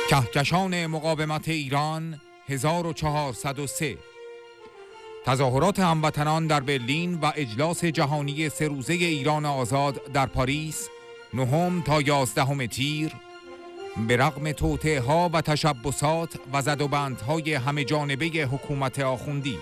کهکشان مقاومت ایران 1403 تظاهرات هموطنان در برلین و اجلاس جهانی 3 روزه ایران آزاد در پاریس 9 تا 11 تیر به رغم توطئه‌ها و تشبثات و زدوبندهای همه جانبه حکومت آخوندی.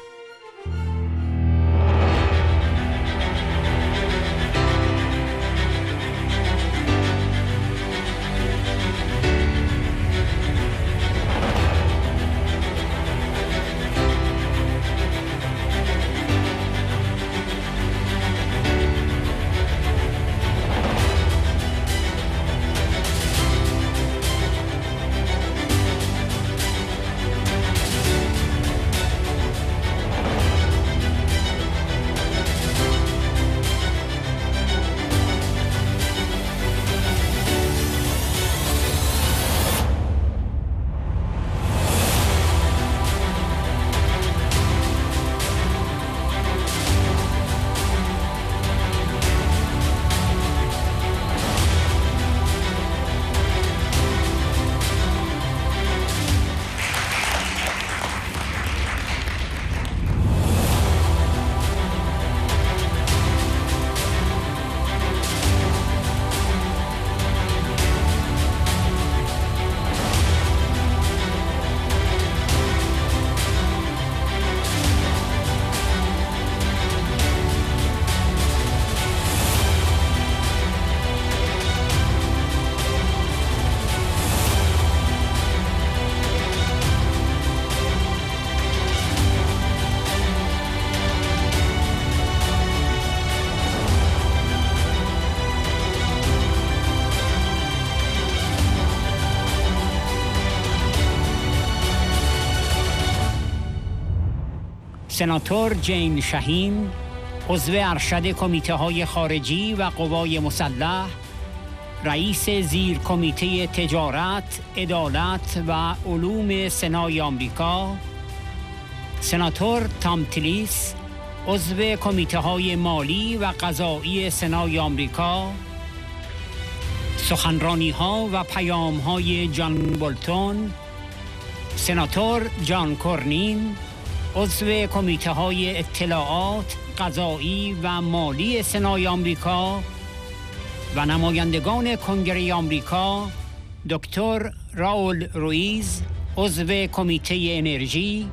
سناتورشهین شهین، عضو ارشد کمیته های خارجی و قوای مسلح، رئیس زیر کمیته تجارت، عدالت و علوم سنای آمریکا، سناتور تیلیس، عضو کمیته های مالی و قضایی سنای آمریکا، سخنرانی ها و پیام های جان بولتن، سناتور جان کورنین، عضو کمیته های اطلاعات، قضایی و مالی سنای آمریکا و نمایندگان کنگره آمریکا، دکتر راول رویز، عضو کمیته انرژی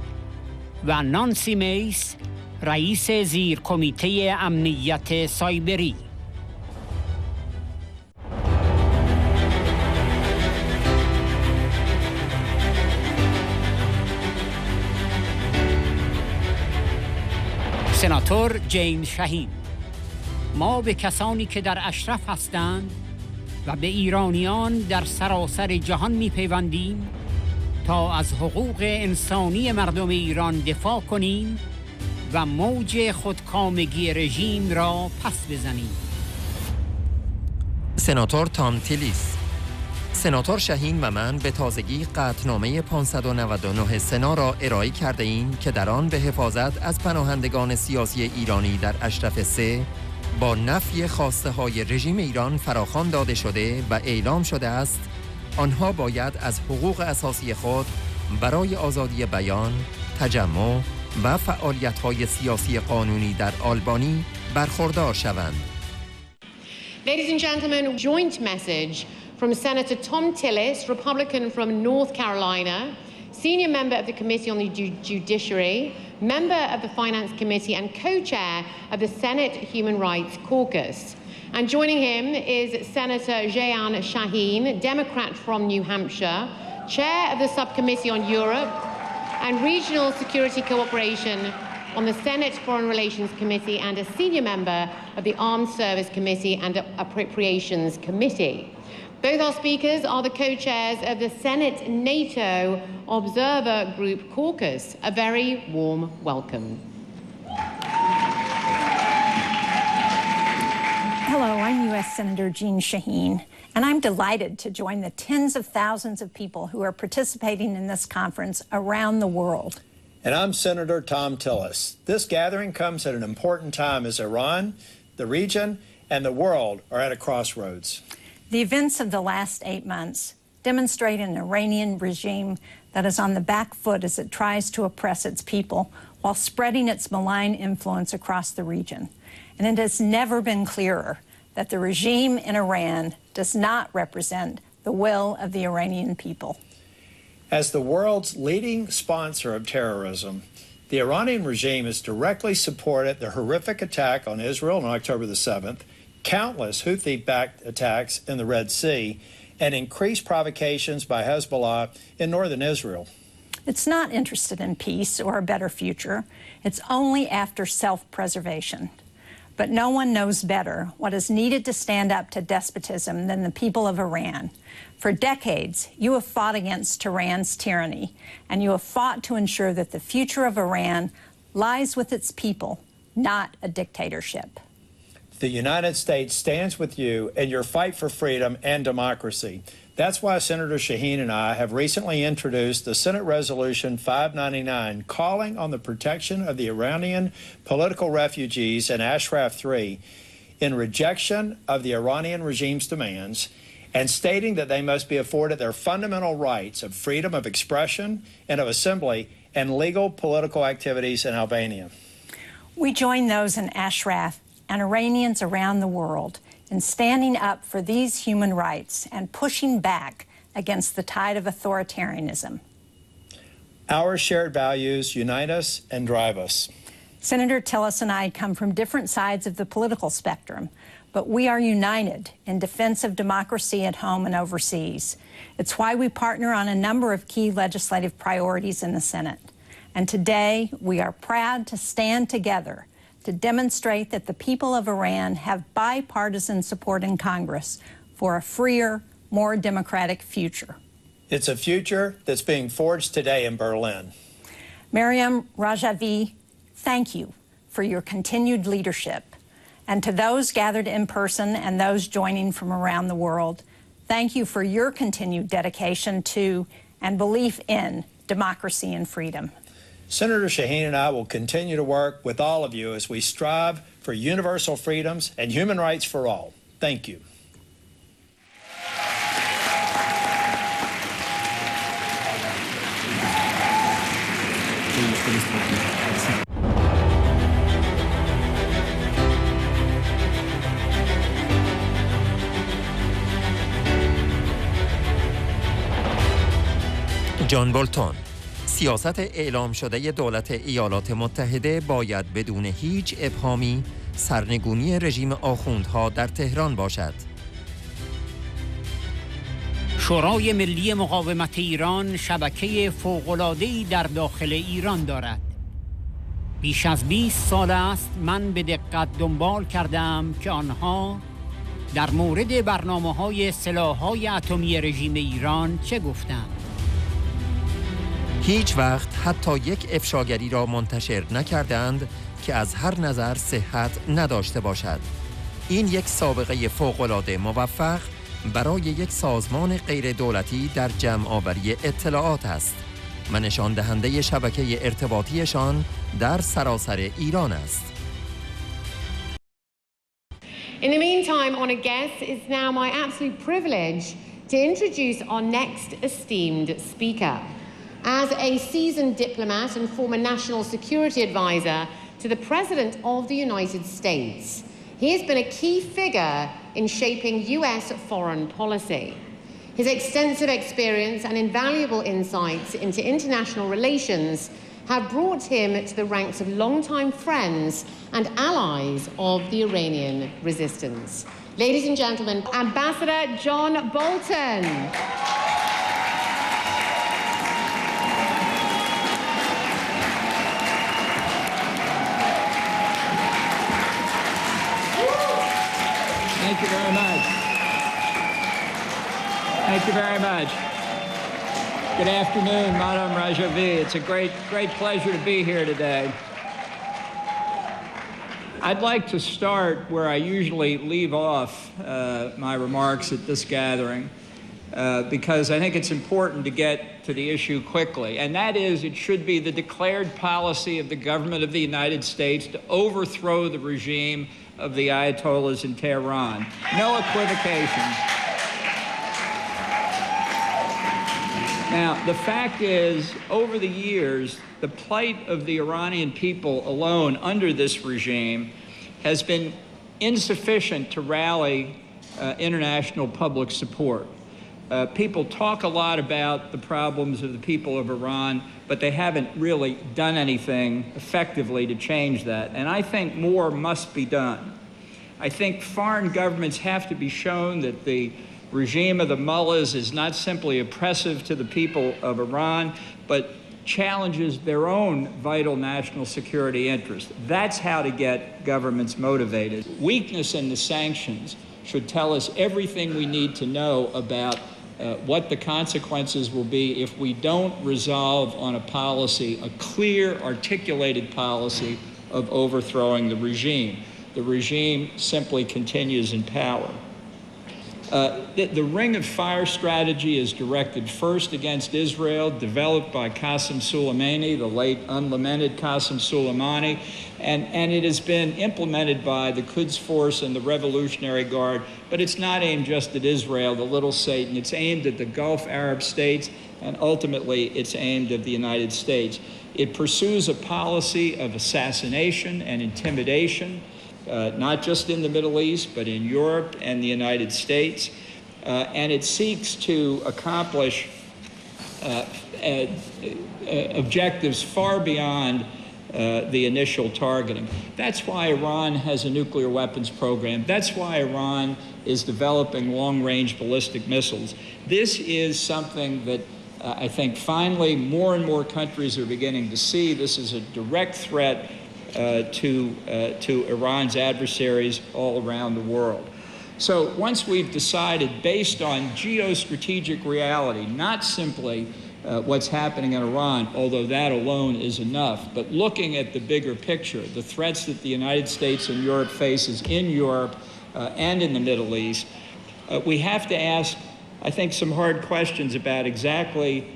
و نانسی میس، رئیس زیر کمیته امنیت سایبری. سناتورشهین شهین: ما به کسانی که در اشرف هستند و به ایرانیان در سراسر جهان می‌پیوندیم تا از حقوق انسانی مردم ایران دفاع کنیم و موج خودکامگی رژیم را پس بزنیم. سناتور تیلیس: سناتور شهین و من به تازگی قطعنامه 599 سنا را ارائه کرده ایم که در آن به حفاظت از پناهندگان سیاسی ایرانی در اشرف 3 با نفی خواسته های رژیم ایران فراخوان داده شده و اعلام شده است آنها باید از حقوق اساسی خود برای آزادی بیان، تجمع و فعالیت های سیاسی قانونی در آلبانی برخوردار شوند. Ladies and gentlemen, a joint message from Senator Tiliis, Republican from North Carolina, senior member of the Committee on the Judiciary, member of the Finance Committee and co-chair of the Senate Human Rights Caucus. And joining him is Senator Sheheen Shaheen, Democrat from New Hampshire, chair of the Subcommittee on Europe and Regional Security Cooperation on the Senate Foreign Relations Committee and a senior member of the Armed Service Committee and Appropriations Committee. Both our speakers are the co-chairs of the Senate NATO Observer Group Caucus. A very warm welcome. Hello, I'm U.S. Senator Jean Shaheen, and I'm delighted to join the tens of thousands of people who are participating in this conference around the world. And I'm Senator Tiliis. This gathering comes at an important time as Iran, the region, and the world are at a crossroads. The events of the last 8 months demonstrate an Iranian regime that is on the back foot as it tries to oppress its people while spreading its malign influence across the region. And it has never been clearer that the regime in Iran does not represent the will of the Iranian people. As the world's leading sponsor of terrorism, the Iranian regime has directly supported the horrific attack on Israel on October the 7th, countless Houthi-backed attacks in the Red Sea, and increased provocations by Hezbollah in northern Israel. It's not interested in peace or a better future. It's only after self-preservation. But no one knows better what is needed to stand up to despotism than the people of Iran. For decades, you have fought against Tehran's tyranny, and you have fought to ensure that the future of Iran lies with its people, not a dictatorship. The United States stands with you in your fight for freedom and democracy. That's why Senator Shaheen and I have recently introduced the Senate Resolution 599 calling on the protection of the Iranian political refugees in Ashraf 3 in rejection of the Iranian regime's demands and stating that they must be afforded their fundamental rights of freedom of expression and of assembly and legal political activities in Albania. We join those in Ashraf and Iranians around the world in standing up for these human rights and pushing back against the tide of authoritarianism. Our shared values unite us and drive us. Senator Tillis and I come from different sides of the political spectrum, but we are united in defense of democracy at home and overseas. It's why we partner on a number of key legislative priorities in the Senate. And today, we are proud to stand together to demonstrate that the people of Iran have bipartisan support in Congress for a freer, more democratic future. It's a future that's being forged today in Berlin. Meriem, Rajvi, thank you for your continued leadership. And to those gathered in person and those joining from around the world, thank you for your continued dedication to and belief in democracy and freedom. Senator Shaheen and I will continue to work with all of you as we strive for universal freedoms and human rights for all. Thank you. جان بولتن: سیاست اعلام شده دولت ایالات متحده باید بدون هیچ ابهامی سرنگونی رژیم آخوندها در تهران باشد. شورای ملی مقاومت ایران شبکه فوق‌العاده‌ای در داخل ایران دارد. بیش از 20 سال است من به دقت دنبال کردم که آنها در مورد برنامه‌های سلاح‌های اتمی رژیم ایران چه گفتند. هیچ وقت حتی یک افشاگری را منتشر نکردند که از هر نظر صحت نداشته باشد. این یک سابقه فوق‌العاده موفق برای یک سازمان غیر دولتی در جمع‌آوری اطلاعات است و نشان دهنده شبکه ارتباطیشان در سراسر ایران است. In the meantime, honored guests, it's now my absolute privilege to introduce our next esteemed speaker. As a seasoned diplomat and former national security advisor to the President of the United States, he has been a key figure in shaping U.S. foreign policy. His extensive experience and invaluable insights into international relations have brought him to the ranks of longtime friends and allies of the Iranian resistance. Ladies and gentlemen, Ambassador John Bolton. Thank you very much. Thank you very much. Good afternoon, Madam Rajvi. It's a great pleasure to be here today. I'd like to start where I usually leave off my remarks at this gathering, because I think it's important to get to the issue quickly, and that is it should be the declared policy of the government of the United States to overthrow the regime of the Ayatollahs in Tehran. No equivocation. Now, the fact is, over the years, the plight of the Iranian people alone under this regime has been insufficient to rally international public support. People talk a lot about the problems of the people of Iran, but they haven't really done anything effectively to change that. And I think more must be done. I think foreign governments have to be shown that the regime of the mullahs is not simply oppressive to the people of Iran, but challenges their own vital national security interests. That's how to get governments motivated. Weakness in the sanctions should tell us everything we need to know about what the consequences will be if we don't resolve on a policy, a clear, articulated policy of overthrowing the regime. The regime simply continues in power. The Ring of Fire strategy is directed first against Israel, developed by Qasem Soleimani, the late unlamented Qasem Soleimani, and it has been implemented by the Quds Force and the Revolutionary Guard, but it's not aimed just at Israel, the little Satan. It's aimed at the Gulf Arab states, and ultimately it's aimed at the United States. It pursues a policy of assassination and intimidation, not just in the Middle East, but in Europe and the United States. And it seeks to accomplish objectives far beyond the initial targeting. That's why Iran has a nuclear weapons program. That's why Iran is developing long-range ballistic missiles. This is something that I think finally more and more countries are beginning to see. This is a direct threat to Iran's adversaries all around the world. So once we've decided, based on geostrategic reality, not simply what's happening in Iran, although that alone is enough, but looking at the bigger picture, the threats that the United States and Europe faces in Europe and in the Middle East, we have to ask, I think, some hard questions about exactly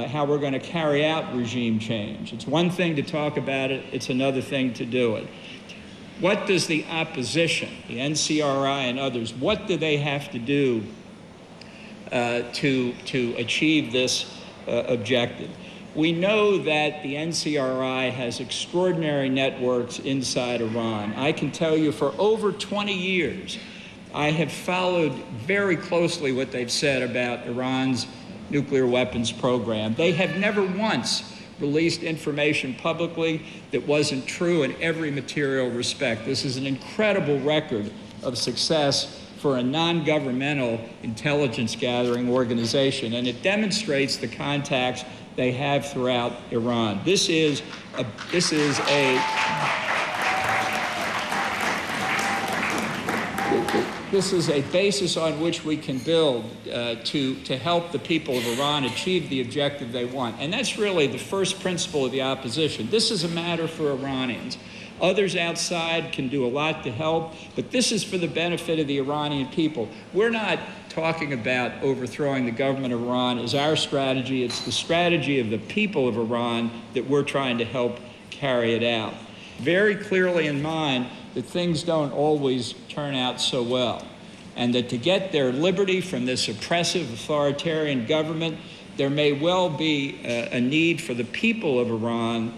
how we're going to carry out regime change. It's one thing to talk about it, it's another thing to do it. What does the opposition, the NCRI and others, what do they have to do to achieve this objective? We know that the NCRI has extraordinary networks inside Iran. I can tell you for over 20 years, I have followed very closely what they've said about Iran's nuclear weapons program. They have never once released information publicly that wasn't true in every material respect. This is an incredible record of success for a non-governmental intelligence gathering organization, and it demonstrates the contacts they have throughout Iran. This is a basis on which we can build to help the people of Iran achieve the objective they want. And that's really the first principle of the opposition. This is a matter for Iranians. Others outside can do a lot to help, but this is for the benefit of the Iranian people. We're not talking about overthrowing the government of Iran as our strategy. It's the strategy of the people of Iran that we're trying to help carry it out. Very clearly in mind that things don't always turn out so well, and that to get their liberty from this oppressive authoritarian government, there may well be a need for the people of Iran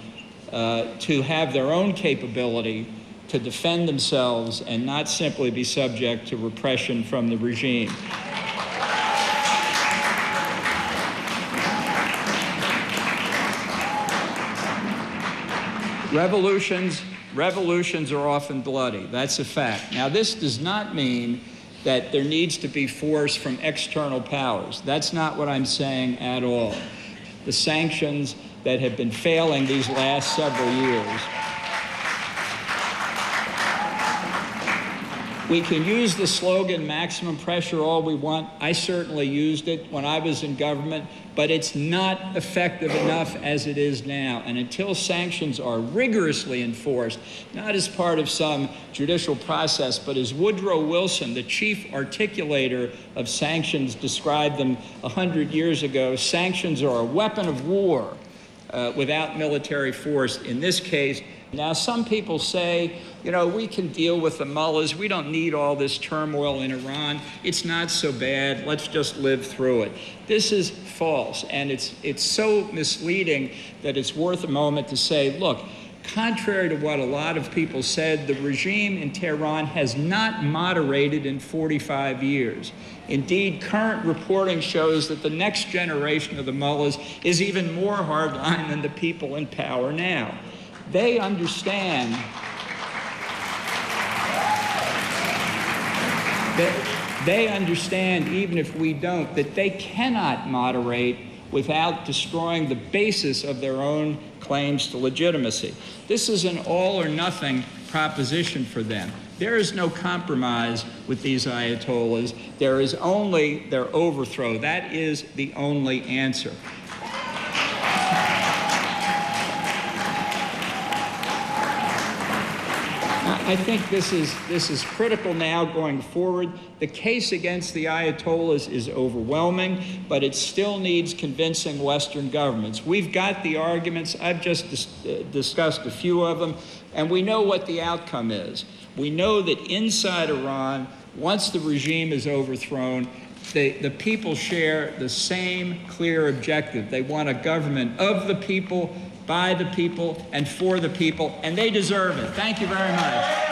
to have their own capability to defend themselves and not simply be subject to repression from the regime. Revolutions are often bloody. That's a fact. Now, this does not mean that there needs to be force from external powers. That's not what I'm saying at all. The sanctions that have been failing these last several years. We can use the slogan maximum pressure all we want. I certainly used it when I was in government, but it's not effective enough as it is now. And until sanctions are rigorously enforced, not as part of some judicial process, but as Woodrow Wilson, the chief articulator of sanctions, described them 100 years ago, sanctions are a weapon of war without military force. In this case, Now, some people say, you know, we can deal with the mullahs. We don't need all this turmoil in Iran. It's not so bad. Let's just live through it. This is false, and it's so misleading that it's worth a moment to say, look, contrary to what a lot of people said, the regime in Tehran has not moderated in 45 years. Indeed, current reporting shows that the next generation of the mullahs is even more hardline than the people in power now. They understand even if we don't, that they cannot moderate without destroying the basis of their own claims to legitimacy. This is an all or nothing proposition for them. There is no compromise with these ayatollahs. There is only their overthrow. That is the only answer. I think this is critical now going forward. The case against the Ayatollahs is overwhelming, but it still needs convincing Western governments. We've got the arguments. I've just discussed a few of them, and we know what the outcome is. We know that inside Iran, once the regime is overthrown, the people share the same clear objective. They want a government of the people, by the people, and for the people, and they deserve it. Thank you very much.